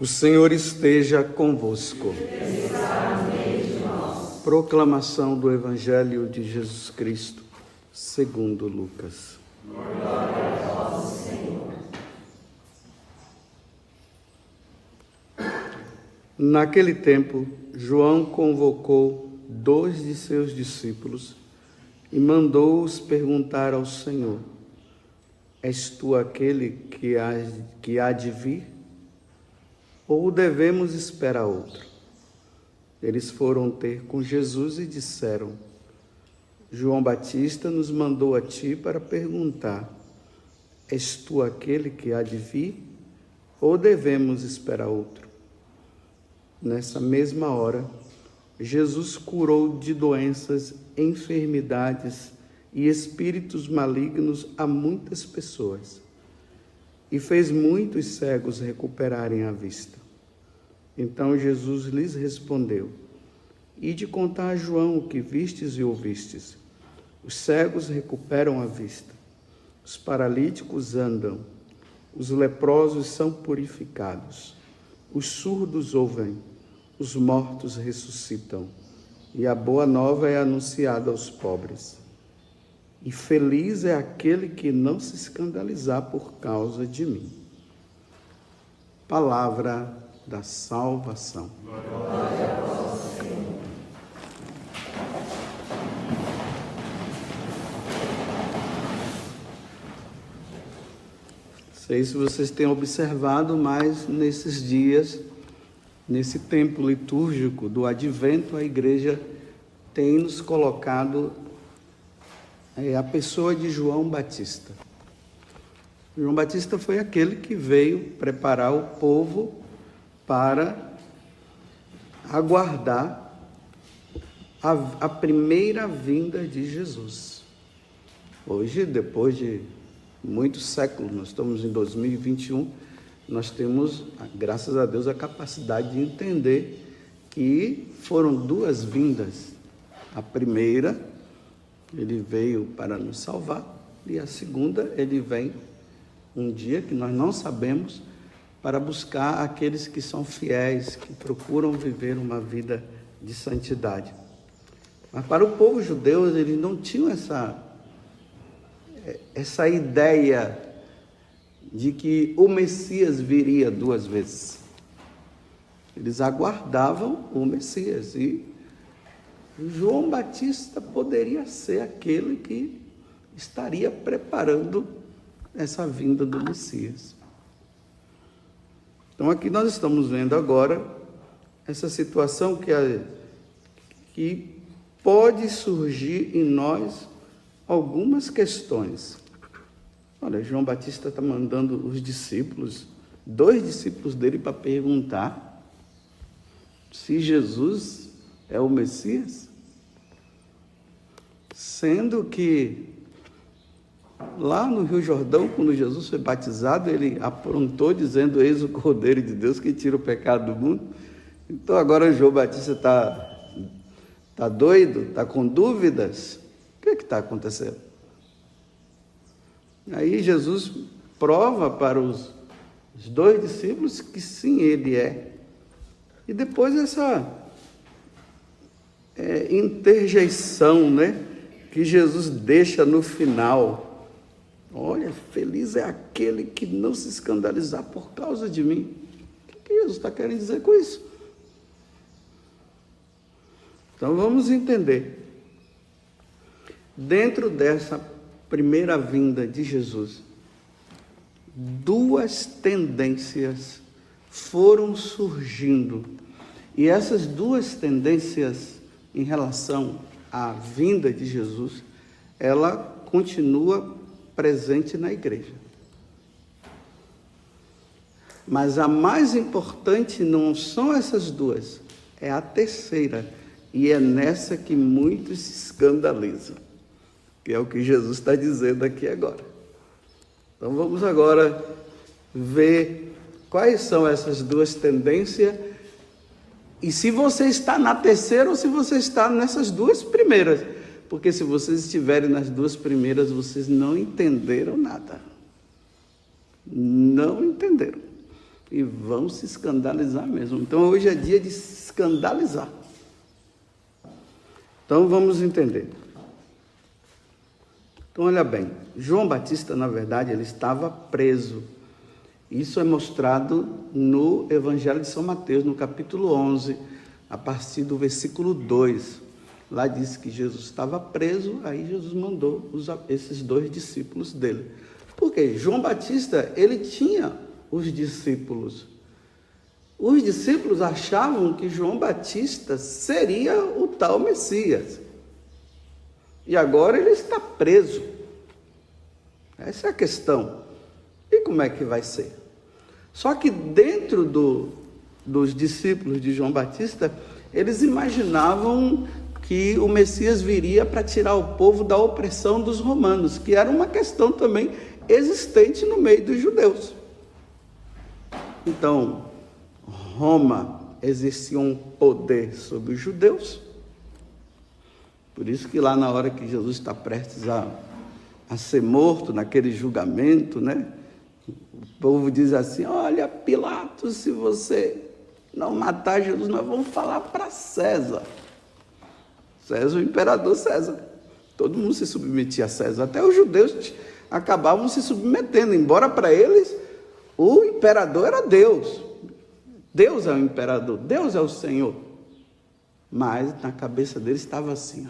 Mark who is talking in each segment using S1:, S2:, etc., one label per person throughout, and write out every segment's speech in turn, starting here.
S1: O Senhor esteja convosco. Proclamação do Evangelho de Jesus Cristo, segundo Lucas.
S2: Glória a vós, Senhor.
S1: Naquele tempo, João convocou 2 de seus discípulos e mandou-os perguntar ao Senhor: És tu aquele que há de vir? Ou devemos esperar outro? Eles foram ter com Jesus e disseram: João Batista nos mandou a ti para perguntar: És tu aquele que há de vir? Ou devemos esperar outro? Nessa mesma hora, Jesus curou de doenças, enfermidades e espíritos malignos a muitas pessoas e fez muitos cegos recuperarem a vista. Então Jesus lhes respondeu: Ide contar a João o que vistes e ouvistes. Os cegos recuperam a vista, os paralíticos andam, os leprosos são purificados, os surdos ouvem, os mortos ressuscitam, e a boa nova é anunciada aos pobres. E feliz é aquele que não se escandalizar por causa de mim. Palavra da salvação.
S2: Glória a vós, Senhor.
S1: Não sei se vocês têm observado, mas nesses dias, nesse tempo litúrgico do Advento, a Igreja tem nos colocado a pessoa de João Batista. João Batista foi aquele que veio preparar o povo para aguardar a primeira vinda de Jesus. Hoje, depois de muitos séculos, nós estamos em 2021, nós temos, graças a Deus, a capacidade de entender que foram 2 vindas. A primeira, ele veio para nos salvar, e a segunda, ele vem um dia que nós não sabemos, para buscar aqueles que são fiéis, que procuram viver uma vida de santidade. Mas para o povo judeu, eles não tinham essa ideia de que o Messias viria 2 vezes. Eles aguardavam o Messias, e João Batista poderia ser aquele que estaria preparando essa vinda do Messias. Então aqui nós estamos vendo agora essa situação que pode surgir em nós algumas questões. Olha, João Batista está mandando os discípulos, 2 discípulos dele, para perguntar se Jesus é o Messias, sendo que lá no Rio Jordão, quando Jesus foi batizado, ele aprontou dizendo: Eis o Cordeiro de Deus que tira o pecado do mundo. Então agora João Batista está doido, está com dúvidas. O que está acontecendo? Aí Jesus prova para os 2 discípulos que sim, ele é. E depois essa interjeição, que Jesus deixa no final. Olha, feliz é aquele que não se escandalizar por causa de mim. O que Jesus está querendo dizer com isso? Então vamos entender. Dentro dessa primeira vinda de Jesus, 2 tendências foram surgindo. E essas 2 tendências em relação à vinda de Jesus, ela continua presente na igreja. Mas a mais importante não são essas 2, é a terceira, e é nessa que muitos se escandalizam, que é o que Jesus está dizendo aqui agora. Então vamos agora ver quais são essas 2 tendências, e se você está na terceira ou se você está nessas 2 primeiras. Porque se vocês estiverem nas 2 primeiras, vocês não entenderam nada. Não entenderam. E vão se escandalizar mesmo. Então hoje é dia de se escandalizar. Então vamos entender. Então olha bem, João Batista, na verdade, ele estava preso. Isso é mostrado no Evangelho de São Mateus, no capítulo 11, a partir do versículo 2. Lá diz que Jesus estava preso, aí Jesus mandou esses 2 discípulos dele. Por quê? João Batista, ele tinha os discípulos. Os discípulos achavam que João Batista seria o tal Messias. E agora ele está preso. Essa é a questão. E como é que vai ser? Só que dentro dos discípulos de João Batista, eles imaginavam que o Messias viria para tirar o povo da opressão dos romanos, que era uma questão também existente no meio dos judeus. Então, Roma exercia um poder sobre os judeus. Por isso que lá na hora que Jesus está prestes a ser morto, naquele julgamento, né? O povo diz assim: olha, Pilatos, se você não matar Jesus, nós vamos falar para César. César, o imperador César. Todo mundo se submetia a César. Até os judeus acabavam se submetendo, embora para eles o imperador era Deus. Deus é o imperador, Deus é o Senhor. Mas na cabeça deles estava assim: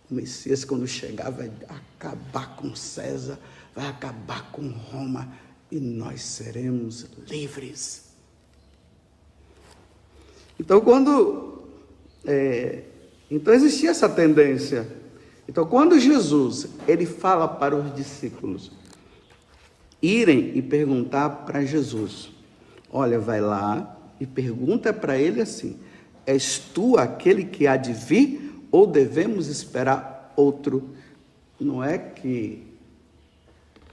S1: o Messias, quando chegar, vai acabar com César, vai acabar com Roma, e nós seremos livres. Então, então existia essa tendência. Então, quando Jesus ele fala para os discípulos irem e perguntar para Jesus, olha, vai lá e pergunta para ele assim: és tu aquele que há de vir ou devemos esperar outro? Não é que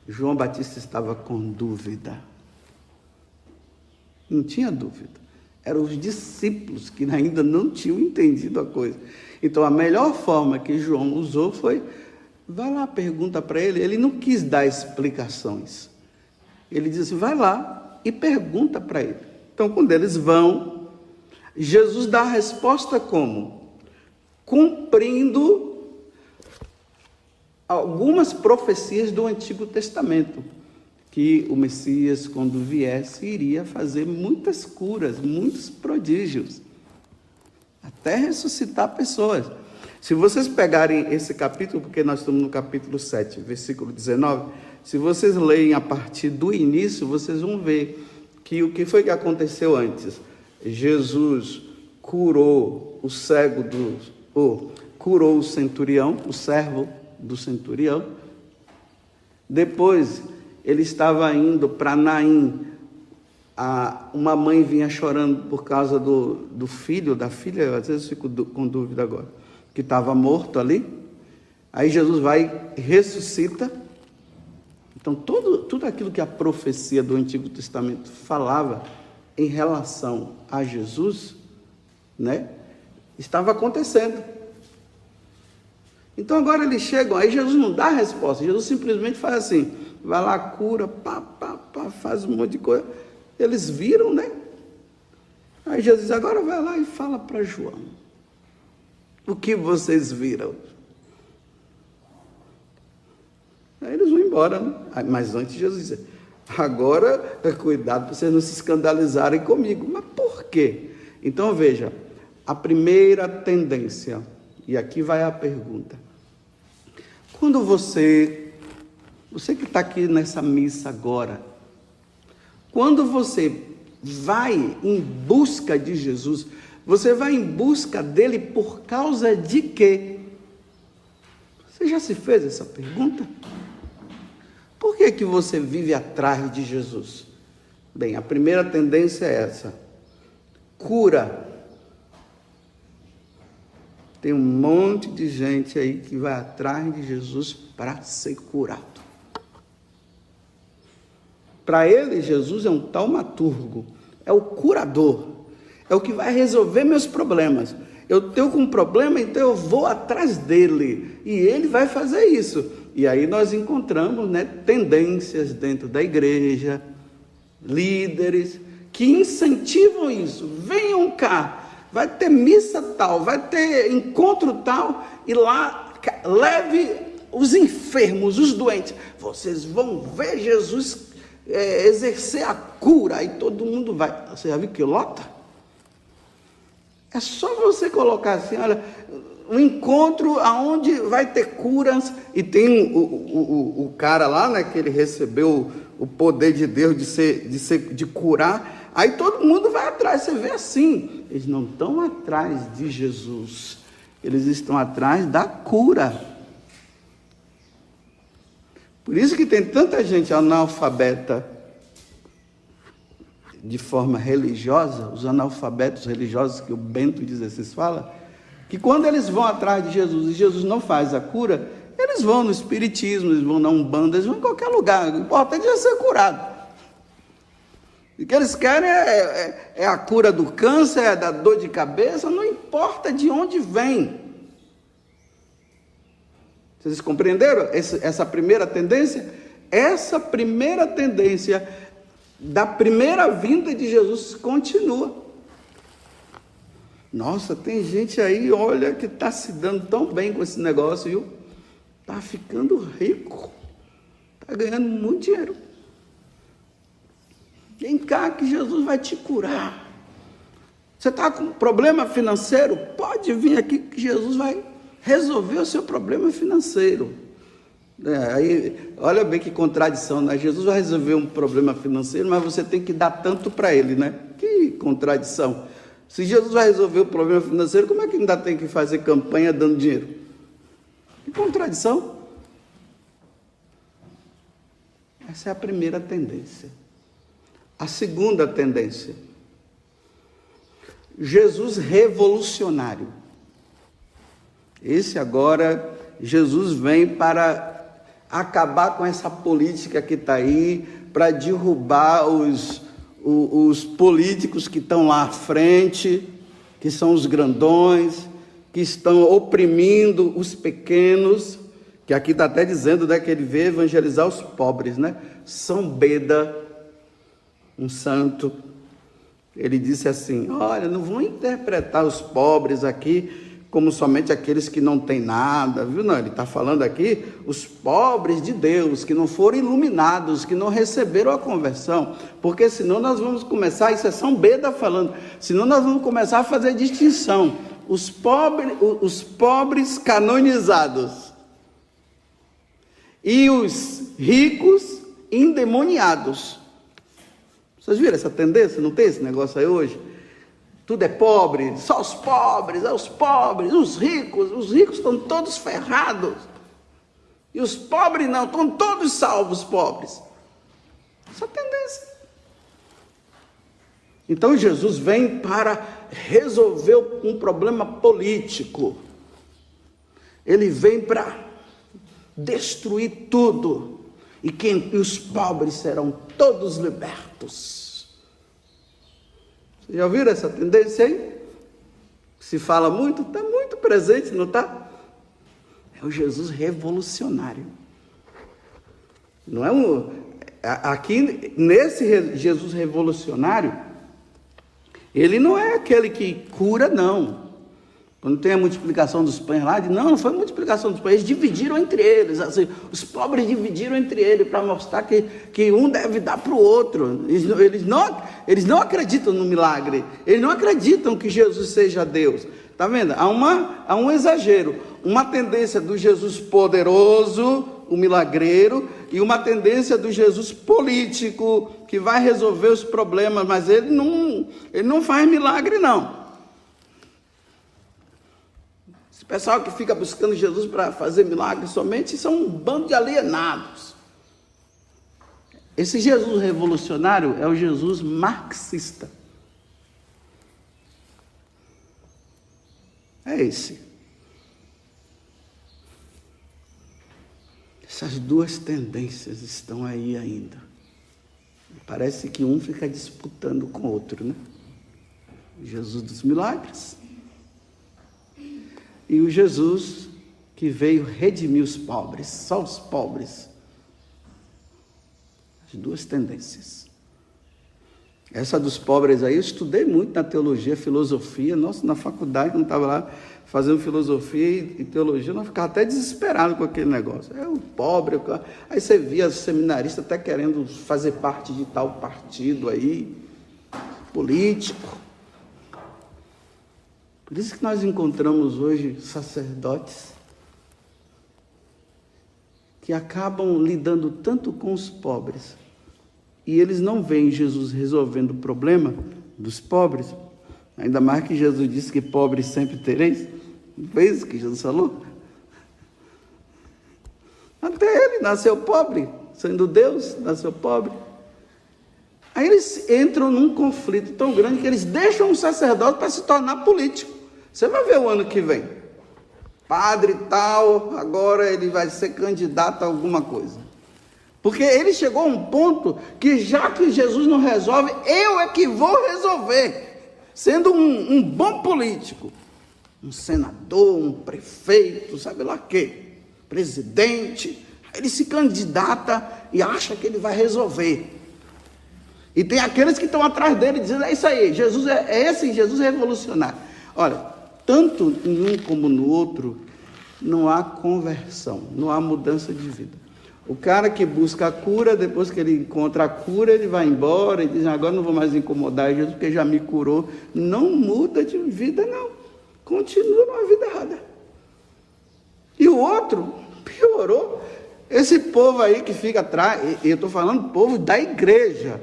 S1: João Batista estava com dúvida. Não tinha dúvida. Eram os discípulos que ainda não tinham entendido a coisa. Então, a melhor forma que João usou foi: vai lá, pergunta para ele. Ele não quis dar explicações. Ele disse: vai lá e pergunta para ele. Então, quando eles vão, Jesus dá a resposta como? Cumprindo algumas profecias do Antigo Testamento, que o Messias, quando viesse, iria fazer muitas curas, muitos prodígios, até ressuscitar pessoas. Se vocês pegarem esse capítulo, porque nós estamos no capítulo 7, versículo 19, se vocês leem a partir do início, vocês vão ver que o que foi que aconteceu antes? Jesus curou o cego curou o centurião, o servo do centurião. Depois, ele estava indo para Naim. Uma mãe vinha chorando por causa do filho, da filha, às vezes eu fico com dúvida agora, que estava morto ali. Aí Jesus vai e ressuscita. Então, tudo aquilo que a profecia do Antigo Testamento falava em relação a Jesus, né, estava acontecendo. Então, agora eles chegam, aí Jesus não dá a resposta, Jesus simplesmente faz assim, vai lá, cura, faz um monte de coisa. Eles viram, né? Aí Jesus diz: agora vai lá e fala para João. O que vocês viram? Aí eles vão embora, né? Mas antes Jesus diz: agora, cuidado para vocês não se escandalizarem comigo. Mas por quê? Então veja, a primeira tendência, e aqui vai a pergunta. Quando você que está aqui nessa missa agora, quando você vai em busca de Jesus, você vai em busca dele por causa de quê? Você já se fez essa pergunta? Por que você vive atrás de Jesus? Bem, a primeira tendência é essa: cura. Tem um monte de gente aí que vai atrás de Jesus para ser curado. Para ele, Jesus é um taumaturgo, é o curador, é o que vai resolver meus problemas. Eu tenho um problema, então eu vou atrás dele, e ele vai fazer isso. E aí nós encontramos, né, tendências dentro da igreja, líderes, que incentivam isso. Venham cá, vai ter missa tal, vai ter encontro tal, e lá leve os enfermos, os doentes. Vocês vão ver Jesus exercer a cura, e todo mundo vai. Você já viu que lota? É só você colocar assim, olha, um encontro aonde vai ter curas, e tem o cara lá, né, que ele recebeu o poder de Deus de curar, aí todo mundo vai atrás. Você vê assim, eles não estão atrás de Jesus, eles estão atrás da cura. Por isso que tem tanta gente analfabeta de forma religiosa, os analfabetos religiosos que o Bento XVI fala, que quando eles vão atrás de Jesus e Jesus não faz a cura, eles vão no espiritismo, eles vão na Umbanda, eles vão em qualquer lugar. O importante é ser curado. E o que eles querem é a cura do câncer, é da dor de cabeça, não importa de onde vem. Vocês compreenderam essa primeira tendência? Essa primeira tendência da primeira vinda de Jesus continua. Nossa, tem gente aí, olha, que está se dando tão bem com esse negócio, viu? Está ficando rico, está ganhando muito dinheiro. Vem cá que Jesus vai te curar. Você está com problema financeiro? Pode vir aqui que Jesus vai resolver o seu problema financeiro. Aí, olha bem que contradição, né? Jesus vai resolver um problema financeiro, mas você tem que dar tanto para ele, né? Que contradição. Se Jesus vai resolver o problema financeiro, como é que ainda tem que fazer campanha dando dinheiro? Que contradição. Essa é a primeira tendência. A segunda tendência, Jesus revolucionário. Esse agora, Jesus vem para acabar com essa política que está aí, para derrubar os políticos que estão lá à frente, que são os grandões, que estão oprimindo os pequenos, que aqui está até dizendo, né, que ele veio evangelizar os pobres, né? São Beda, um santo, ele disse assim, olha, não vão interpretar os pobres aqui como somente aqueles que não têm nada, viu? Não, ele está falando aqui os pobres de Deus, que não foram iluminados, que não receberam a conversão, porque senão nós vamos começar, isso é São Beda falando, senão nós vamos começar a fazer distinção, os pobres canonizados e os ricos endemoniados. Vocês viram essa tendência? Não tem esse negócio aí hoje? Tudo é pobre, só os pobres, os ricos estão todos ferrados. E os pobres não, estão todos salvos, pobres. Essa tendência. Então Jesus vem para resolver um problema político. Ele vem para destruir tudo. E os pobres serão todos libertos. Vocês já ouviram essa tendência aí? Se fala muito, está muito presente, não está? É o Jesus revolucionário. Não é aqui, nesse Jesus revolucionário, ele não é aquele que cura, não. Quando tem a multiplicação dos pães lá, não foi multiplicação dos pães, eles dividiram entre eles, assim, os pobres dividiram entre eles, para mostrar que um deve dar para o outro. Eles não acreditam no milagre, eles não acreditam que Jesus seja Deus. Está vendo? Há um exagero, uma tendência do Jesus poderoso, o milagreiro, e uma tendência do Jesus político, que vai resolver os problemas, mas ele não faz milagre, não. Esse pessoal que fica buscando Jesus para fazer milagres somente são um bando de alienados. Esse Jesus revolucionário é o Jesus marxista. É esse. Essas duas tendências estão aí ainda. Parece que um fica disputando com o outro, né? O Jesus dos milagres e o Jesus que veio redimir os pobres, só os pobres. As duas tendências. Essa dos pobres aí, eu estudei muito na teologia, filosofia. Nossa, na faculdade, quando estava lá fazendo filosofia e teologia, eu ficava até desesperado com aquele negócio. É o pobre. Aí você via seminarista até querendo fazer parte de tal partido aí, político. Por isso que nós encontramos hoje sacerdotes que acabam lidando tanto com os pobres, e eles não veem Jesus resolvendo o problema dos pobres, ainda mais que Jesus disse que pobres sempre tereis. Não foi isso que Jesus falou? Até ele nasceu pobre, sendo Deus, nasceu pobre. Aí eles entram num conflito tão grande que eles deixam um sacerdote para se tornar político. Você vai ver o ano que vem. Padre tal, agora ele vai ser candidato a alguma coisa. Porque ele chegou a um ponto que, já que Jesus não resolve, eu é que vou resolver. Sendo um bom político, um senador, um prefeito, sabe lá o quê? Presidente. Ele se candidata e acha que ele vai resolver. E tem aqueles que estão atrás dele dizendo, é isso aí, Jesus é esse Jesus revolucionário. Olha, tanto em um como no outro, não há conversão, não há mudança de vida. O cara que busca a cura, depois que ele encontra a cura, ele vai embora e diz, agora não vou mais incomodar Jesus, porque já me curou. Não muda de vida, não. Continua numa vida errada. E o outro piorou. Esse povo aí que fica atrás, eu estou falando povo da igreja,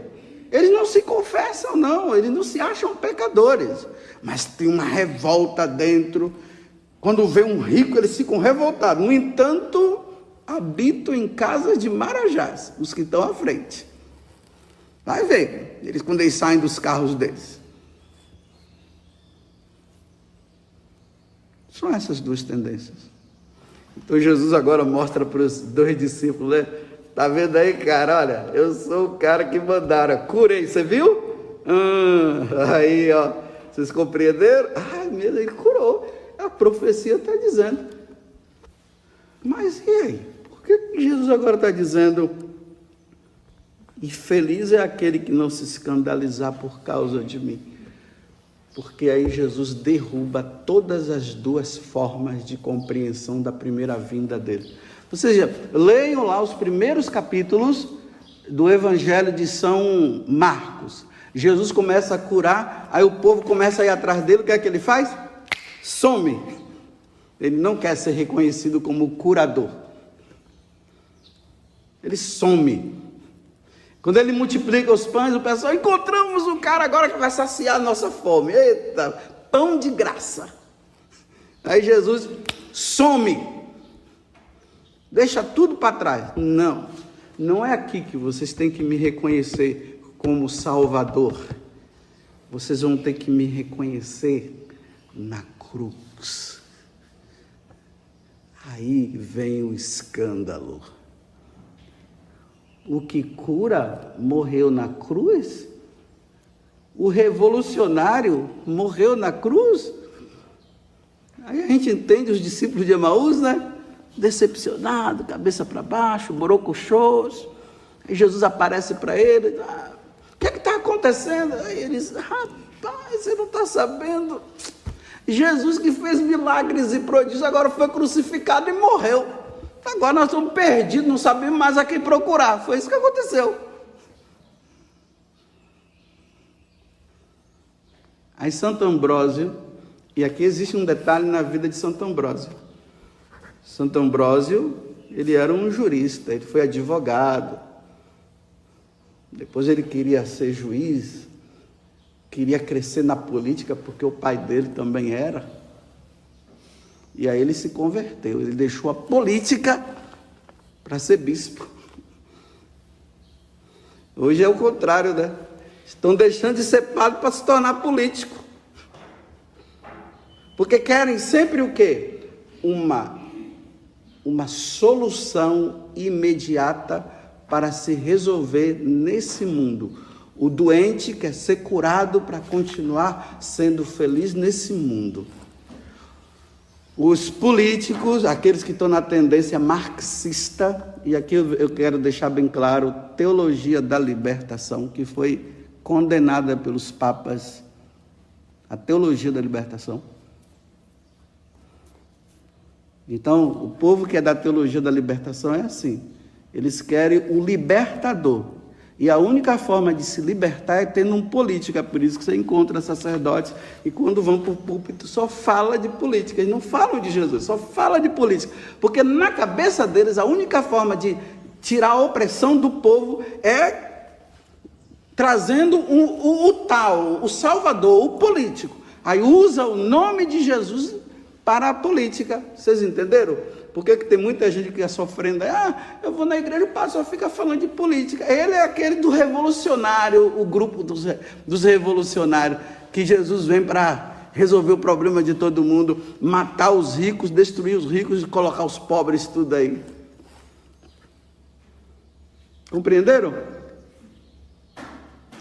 S1: eles não se confessam, não, eles não se acham pecadores, mas tem uma revolta dentro. Quando vê um rico, eles ficam revoltados. No entanto, habitam em casas de marajás, os que estão à frente. Vai ver, quando eles saem dos carros deles. São essas duas tendências. Então Jesus agora mostra para os dois discípulos, né? Tá vendo aí, cara? Olha, eu sou o cara que mandaram. Curei, você viu? Aí, ó, vocês compreenderam? Ah, mesmo, ele curou. A profecia está dizendo. Mas e aí? Por que Jesus agora está dizendo, e feliz é aquele que não se escandalizar por causa de mim? Porque aí Jesus derruba todas as duas formas de compreensão da primeira vinda dele. Ou seja, leiam lá os primeiros capítulos do Evangelho de São Marcos. Jesus começa a curar, aí o povo começa a ir atrás dele, o que é que ele faz? Some. Ele não quer ser reconhecido como curador. Ele some. Quando ele multiplica os pães, o pessoal, encontramos o cara agora que vai saciar a nossa fome. Eita, pão de graça. Aí Jesus some. Deixa tudo para trás. Não, não é aqui que vocês têm que me reconhecer como Salvador. Vocês vão ter que me reconhecer na cruz. Aí vem o escândalo. O que cura morreu na cruz? O revolucionário morreu na cruz? Aí a gente entende os discípulos de Emaús, né? Decepcionado, cabeça para baixo, borocochôs. Aí Jesus aparece para ele, o que é que está acontecendo? Aí eles, rapaz, você não está sabendo? Jesus que fez milagres e prodígios, agora foi crucificado e morreu. Agora nós estamos perdidos, não sabemos mais a quem procurar. Foi isso que aconteceu. Aí Santo Ambrósio, e aqui existe um detalhe na vida de Santo Ambrósio. Santo Ambrósio, ele era um jurista, ele foi advogado. Depois ele queria ser juiz, queria crescer na política, porque o pai dele também era. E aí ele se converteu, ele deixou a política para ser bispo. Hoje é o contrário, né? Estão deixando de ser padre para se tornar político. Porque querem sempre o quê? Uma solução imediata para se resolver nesse mundo. O doente quer ser curado para continuar sendo feliz nesse mundo. Os políticos, aqueles que estão na tendência marxista, e aqui eu quero deixar bem claro, teologia da libertação, que foi condenada pelos papas, a teologia da libertação. Então, o povo que é da teologia da libertação é assim. Eles querem o libertador. E a única forma de se libertar é tendo um político. É por isso que você encontra sacerdotes e quando vão para o púlpito só fala de política. Eles não falam de Jesus, só fala de política. Porque na cabeça deles a única forma de tirar a opressão do povo é trazendo o Salvador, o político. Aí usa o nome de Jesus para a política. Vocês entenderam? Por que tem muita gente que está sofrendo? Eu vou na igreja, o pastor só fica falando de política. Ele é aquele do revolucionário, o grupo dos revolucionários, que Jesus vem para resolver o problema de todo mundo, matar os ricos, destruir os ricos e colocar os pobres tudo aí. Compreenderam?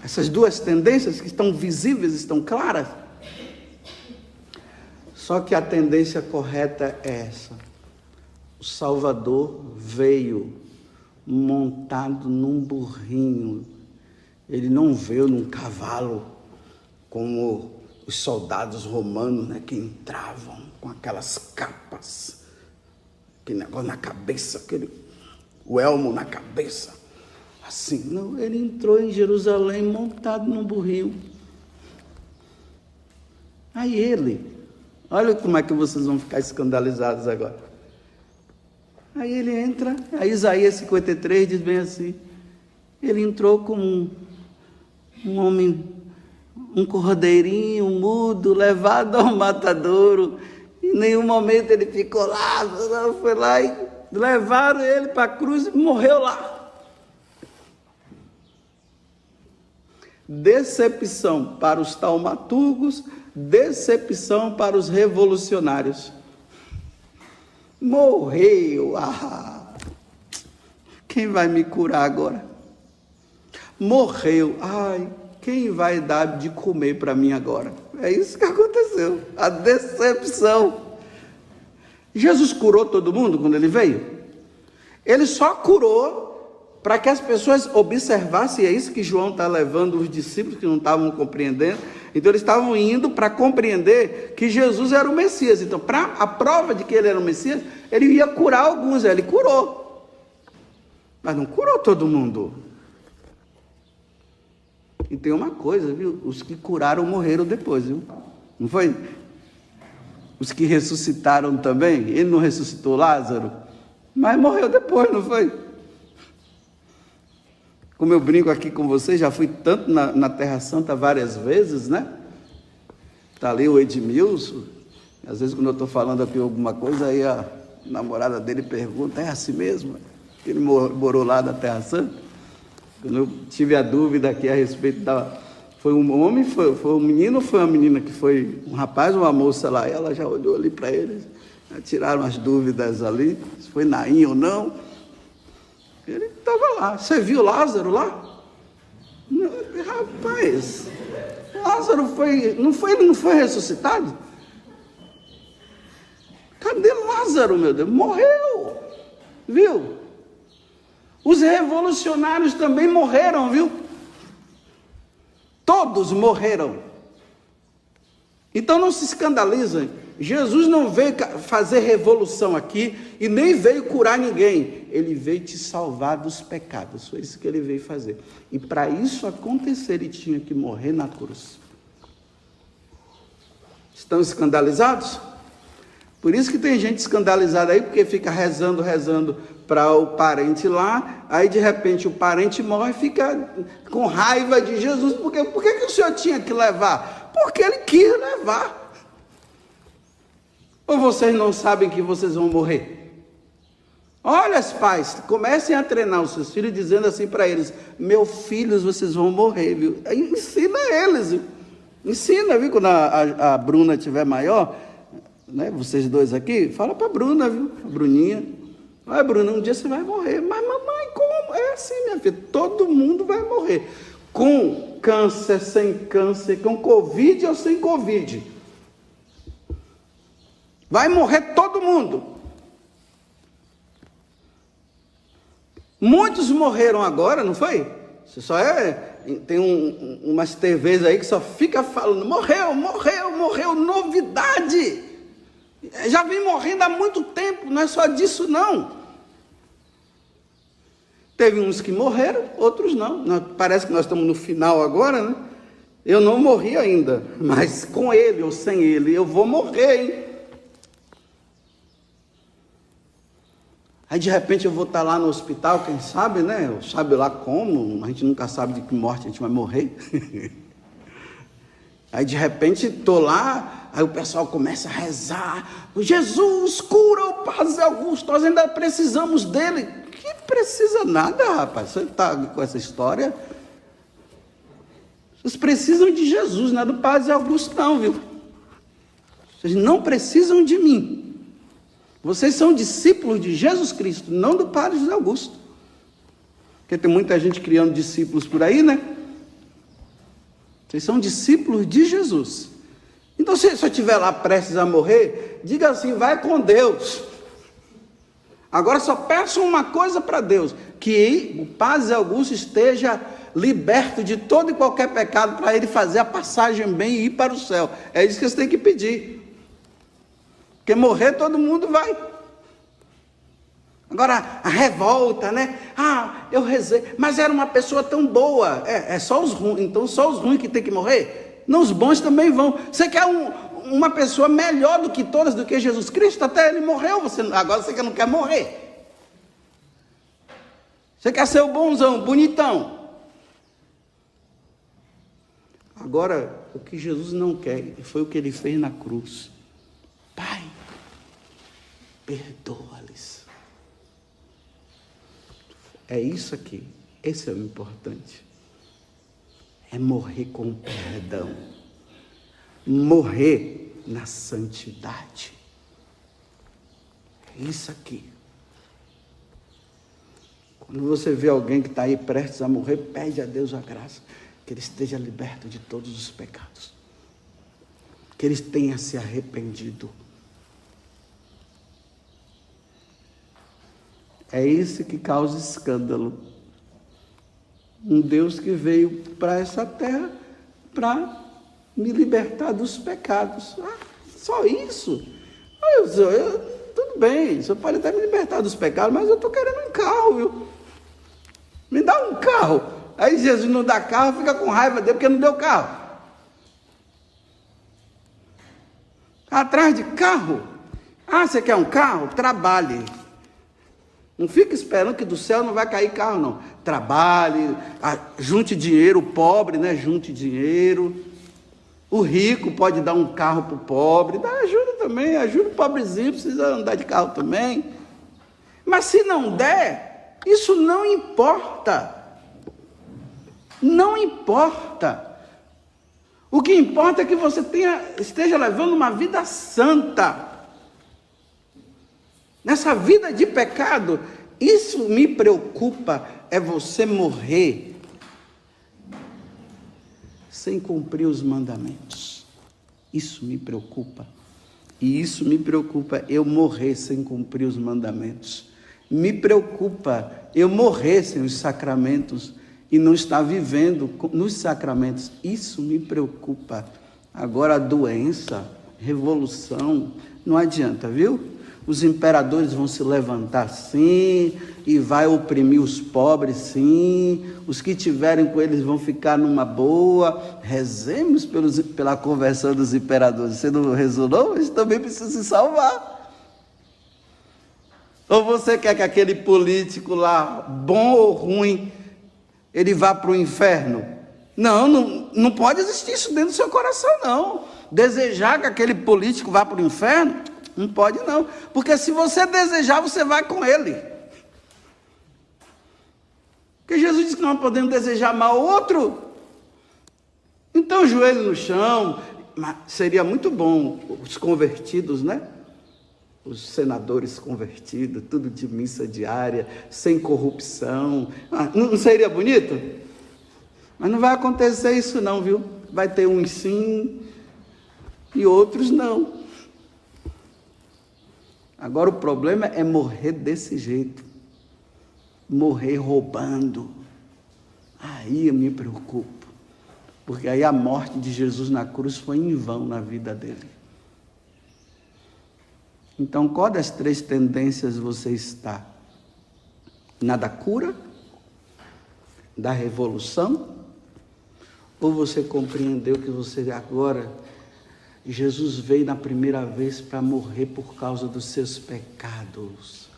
S1: Essas duas tendências que estão visíveis, estão claras. Só que a tendência correta é essa. O Salvador veio montado num burrinho. Ele não veio num cavalo, como os soldados romanos, né, que entravam com aquelas capas, aquele negócio na cabeça, o elmo na cabeça. Assim, não, ele entrou em Jerusalém montado num burrinho. Aí olha como é que vocês vão ficar escandalizados agora. Aí ele entra, aí Isaías 53 diz bem assim, ele entrou como um homem, um cordeirinho mudo, levado ao matadouro. Em nenhum momento ele ficou lá, foi lá e levaram ele para a cruz e morreu lá. Decepção para os taumaturgos, decepção para os revolucionários. Morreu, quem vai me curar agora? Morreu, quem vai dar de comer para mim agora? É isso que aconteceu, a decepção. Jesus curou todo mundo quando ele veio? Ele só curou para que as pessoas observassem, é isso que João está levando os discípulos que não estavam compreendendo. Então eles estavam indo para compreender que Jesus era o Messias. Então, para a prova de que ele era o Messias, ele ia curar alguns, ele curou. Mas não curou todo mundo. E tem uma coisa, viu? Os que curaram morreram depois, viu? Não foi? Os que ressuscitaram também, ele não ressuscitou Lázaro, mas morreu depois, não foi? Como eu brinco aqui com vocês, já fui tanto na Terra Santa várias vezes, né? Está ali o Edmilson. Às vezes quando eu estou falando aqui alguma coisa, aí a namorada dele pergunta, é assim mesmo? Ele morou lá na Terra Santa? Quando eu tive a dúvida aqui a respeito da... Foi um homem, foi um menino ou foi uma menina que foi um rapaz ou uma moça lá? E ela já olhou ali para eles, tiraram as dúvidas ali, se foi Naim ou não. Ele estava lá. Você viu Lázaro lá? Não, rapaz, Lázaro ele não foi ressuscitado? Cadê Lázaro, meu Deus? Morreu, viu? Os revolucionários também morreram, viu? Todos morreram. Então não se escandalizem. Jesus não veio fazer revolução aqui e nem veio curar ninguém. Ele veio te salvar dos pecados. Foi isso que ele veio fazer. E para isso acontecer, ele tinha que morrer na cruz. Estão escandalizados? Por isso que tem gente escandalizada aí, porque fica rezando para o parente lá, aí de repente o parente morre e fica com raiva de Jesus. Por que o senhor tinha que levar? Porque ele quis levar. Ou vocês não sabem que vocês vão morrer? Olha, os pais, comecem a treinar os seus filhos dizendo assim para eles, meus filhos, vocês vão morrer, viu? Aí ensina eles, viu? Ensina, viu? Quando a Bruna estiver maior, né? Vocês dois aqui, fala para a Bruna, viu? A Bruninha. Olha, Bruna, um dia você vai morrer. Mas mamãe, como? É assim, minha filha, todo mundo vai morrer. Com câncer, sem câncer, com Covid ou sem Covid. Vai morrer todo mundo. Muitos morreram agora, não foi? Você só tem umas TVs aí que só fica falando, morreu, novidade. Já vem morrendo há muito tempo, não é só disso não. Teve uns que morreram, outros não. Parece que nós estamos no final agora, né? Eu não morri ainda, mas com ele ou sem ele eu vou morrer, hein? Aí de repente eu vou estar lá no hospital, quem sabe, né? Sabe lá como, a gente nunca sabe de que morte a gente vai morrer. Aí de repente estou lá, aí o pessoal começa a rezar, Jesus, cura o Padre Augusto, nós ainda precisamos dele. Que precisa nada, rapaz, você está com essa história? Vocês precisam de Jesus, não é do Padre Augusto não, viu? Vocês não precisam de mim. Vocês são discípulos de Jesus Cristo, não do Padre José Augusto. Porque tem muita gente criando discípulos por aí, né? Vocês são discípulos de Jesus. Então, se eu estiver lá prestes a morrer, diga assim, vai com Deus. Agora só peço uma coisa para Deus, que o Padre José Augusto esteja liberto de todo e qualquer pecado, para ele fazer a passagem bem e ir para o céu. É isso que vocês têm que pedir. Porque morrer todo mundo vai. Agora, a revolta, né? Eu rezei, mas era uma pessoa tão boa. É só os ruins. Então, só os ruins que tem que morrer? Não, os bons também vão. Você quer uma pessoa melhor do que todas, do que Jesus Cristo? Até ele morreu, agora você não quer morrer. Você quer ser o bonzão, bonitão. Agora, o que Jesus não quer, foi o que ele fez na cruz. Pai, perdoa-lhes. É isso aqui, esse é o importante. É morrer com perdão. Morrer na santidade. É isso aqui. Quando você vê alguém que está aí prestes a morrer, pede a Deus a graça, que ele esteja liberto de todos os pecados. Que ele tenha se arrependido. É isso que causa escândalo. Um Deus que veio para essa terra para me libertar dos pecados. Só isso? Tudo bem, o senhor pode até me libertar dos pecados, mas eu estou querendo um carro, viu? Me dá um carro. Aí Jesus não dá carro, fica com raiva dele porque não deu carro. Atrás de carro. Você quer um carro? Trabalhe. Não fica esperando que do céu não vai cair carro, não. Trabalhe, junte dinheiro, o pobre, né? Junte dinheiro. O rico pode dar um carro para o pobre. Dá ajuda também, ajuda o pobrezinho, precisa andar de carro também. Mas se não der, isso não importa. Não importa. O que importa é que você esteja levando uma vida santa. Nessa vida de pecado, isso me preocupa, é você morrer sem cumprir os mandamentos. Isso me preocupa. E isso me preocupa, eu morrer sem cumprir os mandamentos. Me preocupa eu morrer sem os sacramentos e não estar vivendo nos sacramentos. Isso me preocupa. Agora a doença, revolução, não adianta, viu? Os imperadores vão se levantar sim, e vai oprimir os pobres sim, os que tiverem com eles vão ficar numa boa. Rezemos pela conversão dos imperadores. Você não rezou não? Eles também precisam se salvar. Ou você quer que aquele político lá, bom ou ruim, ele vá para o inferno? Não pode existir isso dentro do seu coração não. Desejar que aquele político vá para o inferno? Não pode não, porque se você desejar, você vai com ele. Porque Jesus disse que não podemos desejar mal ao outro. Então, joelho no chão. Mas seria muito bom os convertidos, né? Os senadores convertidos, tudo de missa diária, sem corrupção. Não seria bonito? Mas não vai acontecer isso não, viu? Vai ter uns sim e outros não. Agora o problema é morrer desse jeito. Morrer roubando. Aí eu me preocupo, porque aí a morte de Jesus na cruz foi em vão na vida dele. Então, qual das 3 tendências você está? Na da cura? Da revolução? Ou você compreendeu que você agora, Jesus veio na primeira vez para morrer por causa dos seus pecados,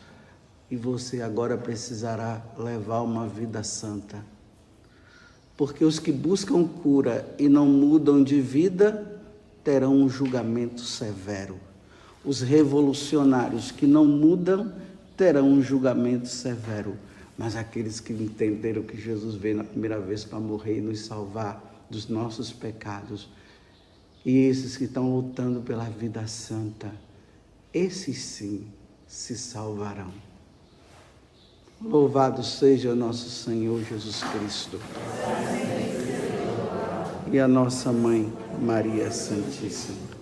S1: e você agora precisará levar uma vida santa? Porque os que buscam cura e não mudam de vida terão um julgamento severo. Os revolucionários que não mudam terão um julgamento severo. Mas aqueles que entenderam que Jesus veio na primeira vez para morrer e nos salvar dos nossos pecados, e esses que estão lutando pela vida santa, esses sim se salvarão. Louvado seja nosso Senhor Jesus Cristo e a nossa Mãe Maria Santíssima.